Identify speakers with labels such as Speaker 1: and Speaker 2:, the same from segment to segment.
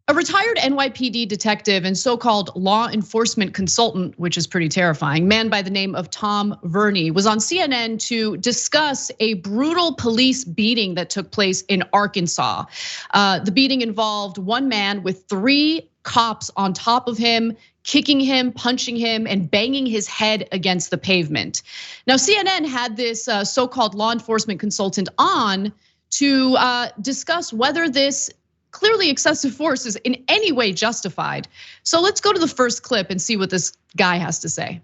Speaker 1: A retired NYPD detective and so-called law enforcement consultant, which is pretty terrifying, man by the name of Tom Verney, was on CNN to discuss a brutal police beating that took place in Arkansas. The beating involved one man with 3 cops on top of him, kicking him, punching him, and banging his head against the pavement. Now, CNN had this so-called law enforcement consultant on to discuss whether this clearly excessive force is in any way justified. So let's go to the first clip and see what this guy has to say.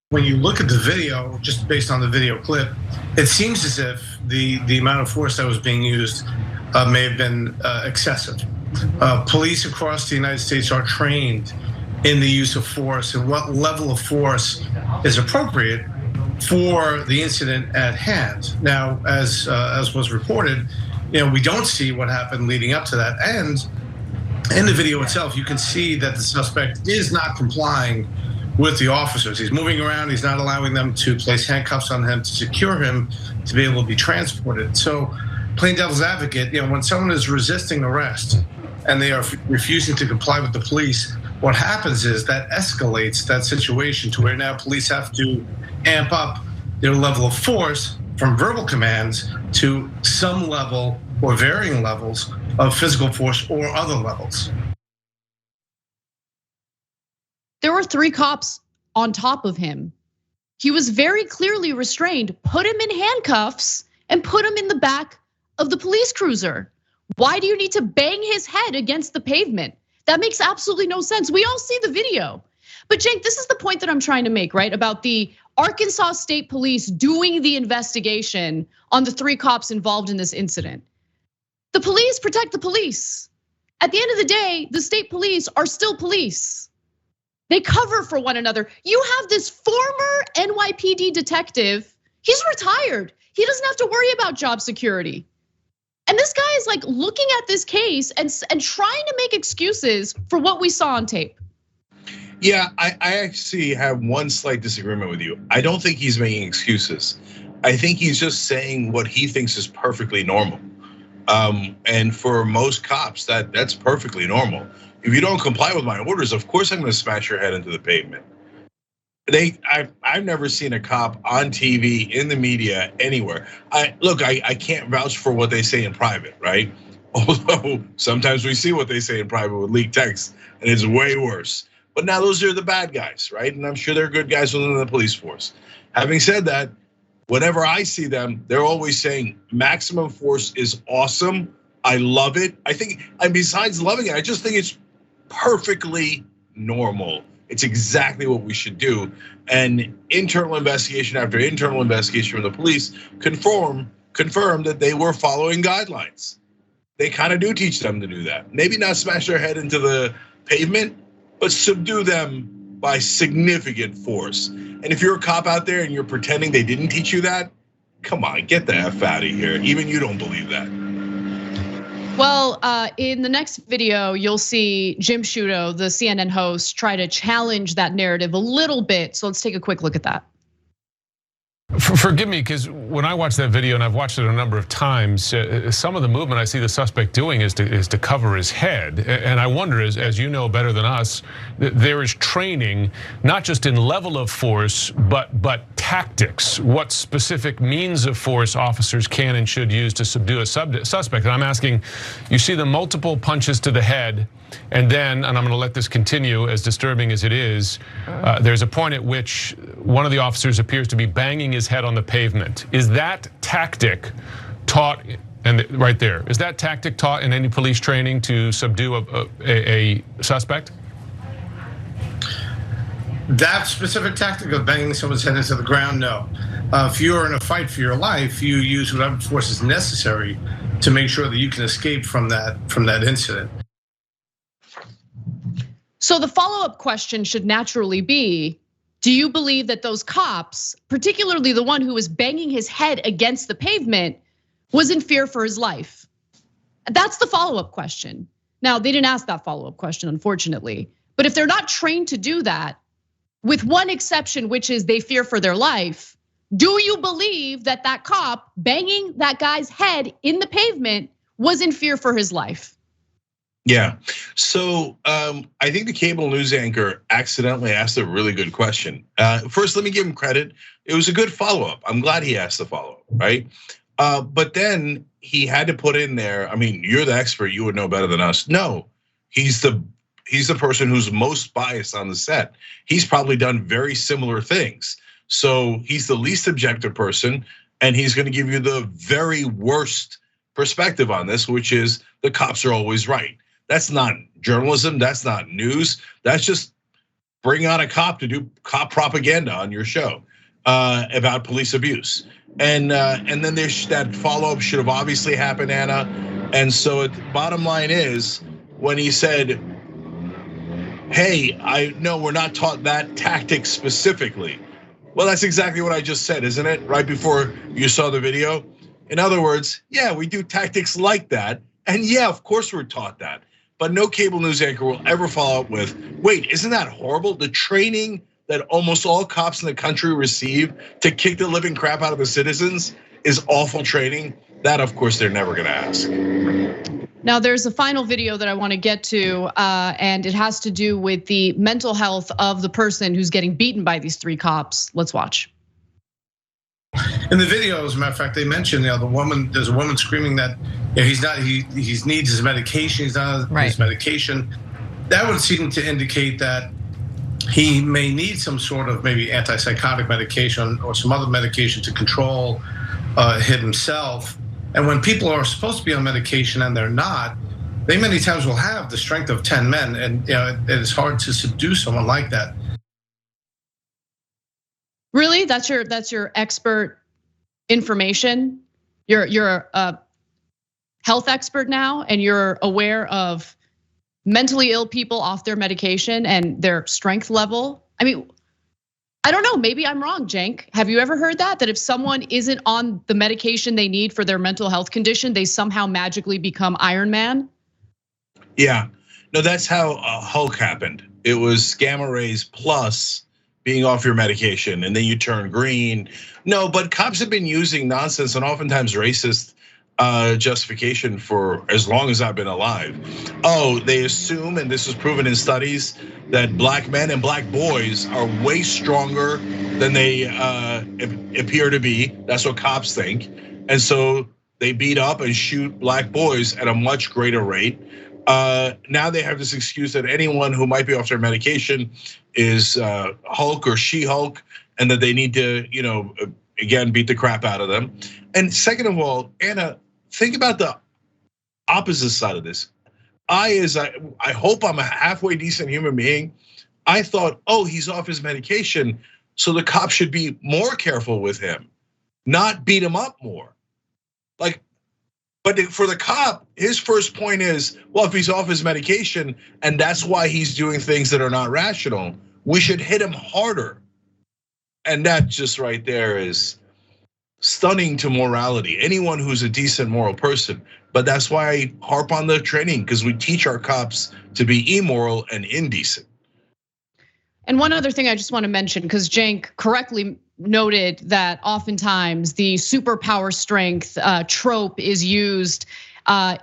Speaker 2: When you look at the video, just based on the video clip, it seems as if the amount of force that was being used may have been excessive. Police across the United States are trained in the use of force and what level of force is appropriate for the incident at hand. Now, as was reported, we don't see what happened leading up to that. And in the video itself, you can see that the suspect is not complying with the officers. He's moving around, he's not allowing them to place handcuffs on him to secure him to be able to be transported. So, plain devil's advocate, when someone is resisting arrest and they are refusing to comply with the police, what happens is that escalates that situation to where now police have to amp up their level of force from verbal commands to some level or varying levels of physical force or other levels.
Speaker 1: There were 3 cops on top of him. He was very clearly restrained, put him in handcuffs and put him in the back of the police cruiser. Why do you need to bang his head against the pavement? That makes absolutely no sense. We all see the video. But Cenk, this is the point that I'm trying to make, right? About the Arkansas State Police doing the investigation on the 3 cops involved in this incident. The police protect the police. At the end of the day, the state police are still police. They cover for one another. You have this former NYPD detective, he's retired. He doesn't have to worry about job security. And this guy is like looking at this case and trying to make excuses for what we saw on tape.
Speaker 3: Yeah, I actually have one slight disagreement with you. I don't think he's making excuses. I think he's just saying what he thinks is perfectly normal. And for most cops, that's perfectly normal. If you don't comply with my orders, of course I'm gonna smash your head into the pavement. I've never seen a cop on TV, in the media, anywhere. I can't vouch for what they say in private, right? Although sometimes we see what they say in private with leaked texts, and it's way worse. But now those are the bad guys, right? And I'm sure they're good guys within the police force. Having said that, whenever I see them, they're always saying maximum force is awesome. I love it. I think, and besides loving it, I just think it's perfectly normal. It's exactly what we should do. And internal investigation after internal investigation from the police confirmed that they were following guidelines. They kind of do teach them to do that. Maybe not smash their head into the pavement, but subdue them by significant force. And if you're a cop out there and you're pretending they didn't teach you that, come on, get the F out of here. Even you don't believe that.
Speaker 1: Well, in the next video, you'll see Jim Sciutto, the CNN host, try to challenge that narrative a little bit. So let's take a quick look at that.
Speaker 4: Forgive me, because when I watch that video, and I've watched it a number of times, some of the movement I see the suspect doing is to cover his head. And I wonder, as you know better than us, there is training, not just in level of force, but tactics, what specific means of force officers can and should use to subdue a suspect. And I'm asking, you see the multiple punches to the head, and then, and I'm gonna let this continue, as disturbing as it is, there's a point at which one of the officers appears to be banging his head on the pavement. Is that tactic taught, and right there, is that tactic taught in any police training to subdue a suspect?
Speaker 2: That specific tactic of banging someone's head into the ground, no. If you're in a fight for your life, you use whatever force is necessary to make sure that you can escape from that incident.
Speaker 1: So the follow-up question should naturally be, do you believe that those cops, particularly the one who was banging his head against the pavement, was in fear for his life? That's the follow-up question. Now, they didn't ask that follow-up question, unfortunately. But if they're not trained to do that, with one exception, which is they fear for their life, do you believe that that cop banging that guy's head in the pavement was in fear for his life?
Speaker 3: Yeah, so I think the cable news anchor accidentally asked a really good question. First, let me give him credit. It was a good follow-up. I'm glad he asked the follow-up, right? But then he had to put in there, I mean, you're the expert, you would know better than us. No, he's the person who's most biased on the set. He's probably done very similar things. So he's the least objective person, and he's gonna give you the very worst perspective on this, which is the cops are always right. That's not journalism, that's not news. That's just bring on a cop to do cop propaganda on your show about police abuse. And then there's that follow-up should have obviously happened, Anna. And so the bottom line is, when he said, hey, I know we're not taught that tactic specifically. Well, that's exactly what I just said, isn't it? Right before you saw the video. In other words, yeah, we do tactics like that. And yeah, of course we're taught that. But no cable news anchor will ever follow up with, wait, isn't that horrible? The training that almost all cops in the country receive to kick the living crap out of the citizens is awful training. That, of course, they're never gonna ask.
Speaker 1: Now, there's a final video that I want to get to, and it has to do with the mental health of the person who's getting beaten by these 3 cops. Let's watch.
Speaker 2: In the video, as a matter of fact, they mentioned, the woman. There's a woman screaming that he's not. He needs his medication. He's not on his medication. That would seem to indicate that he may need some sort of maybe antipsychotic medication or some other medication to control himself. And when people are supposed to be on medication and they're not, they many times will have the strength of 10 men, and it's hard to subdue someone like that.
Speaker 1: Really, that's your expert information. You're a health expert now, and you're aware of mentally ill people off their medication and their strength level. I mean, I don't know, maybe I'm wrong, Cenk. Have you ever heard that if someone isn't on the medication they need for their mental health condition, they somehow magically become Iron Man?
Speaker 3: Yeah, no, that's how Hulk happened. It was gamma rays plus being off your medication, and then you turn green. No, but cops have been using nonsense and oftentimes racist justification for as long as I've been alive. Oh, they assume, and this is proven in studies, that black men and black boys are way stronger than they appear to be. That's what cops think. And so they beat up and shoot black boys at a much greater rate. Now they have this excuse that anyone who might be off their medication is Hulk or She-Hulk, and that they need to, again, beat the crap out of them. And second of all, Anna, think about the opposite side of this. I hope I'm a halfway decent human being. I thought, oh, he's off his medication, so the cop should be more careful with him, not beat him up more. But for the cop, his first point is, well, if he's off his medication and that's why he's doing things that are not rational, we should hit him harder. And that just right there is stunning to morality. Anyone who's a decent moral person. But that's why I harp on the training, because we teach our cops to be immoral and indecent.
Speaker 1: And one other thing I just want to mention, because Cenk correctly noted that oftentimes the superpower strength trope is used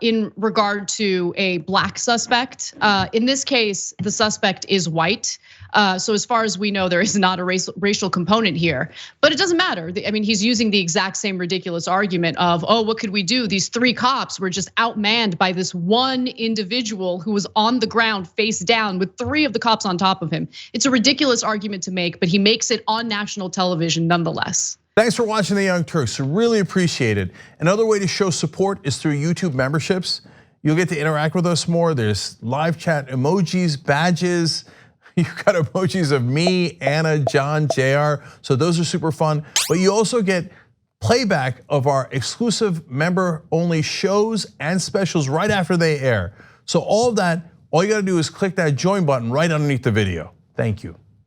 Speaker 1: in regard to a black suspect. In this case, the suspect is white. So as far as we know, there is not a racial component here, but it doesn't matter. I mean, he's using the exact same ridiculous argument of, oh, what could we do? These 3 cops were just outmanned by this one individual who was on the ground face down with 3 of the cops on top of him. It's a ridiculous argument to make, but he makes it on national television nonetheless.
Speaker 5: Thanks for watching the Young Turks, really appreciate it. Another way to show support is through YouTube memberships. You'll get to interact with us more. There's live chat emojis, badges. You've got emojis of me, Anna, John, JR. So those are super fun. But you also get playback of our exclusive member-only shows and specials right after they air. So all of that, all you gotta do is click that join button right underneath the video. Thank you.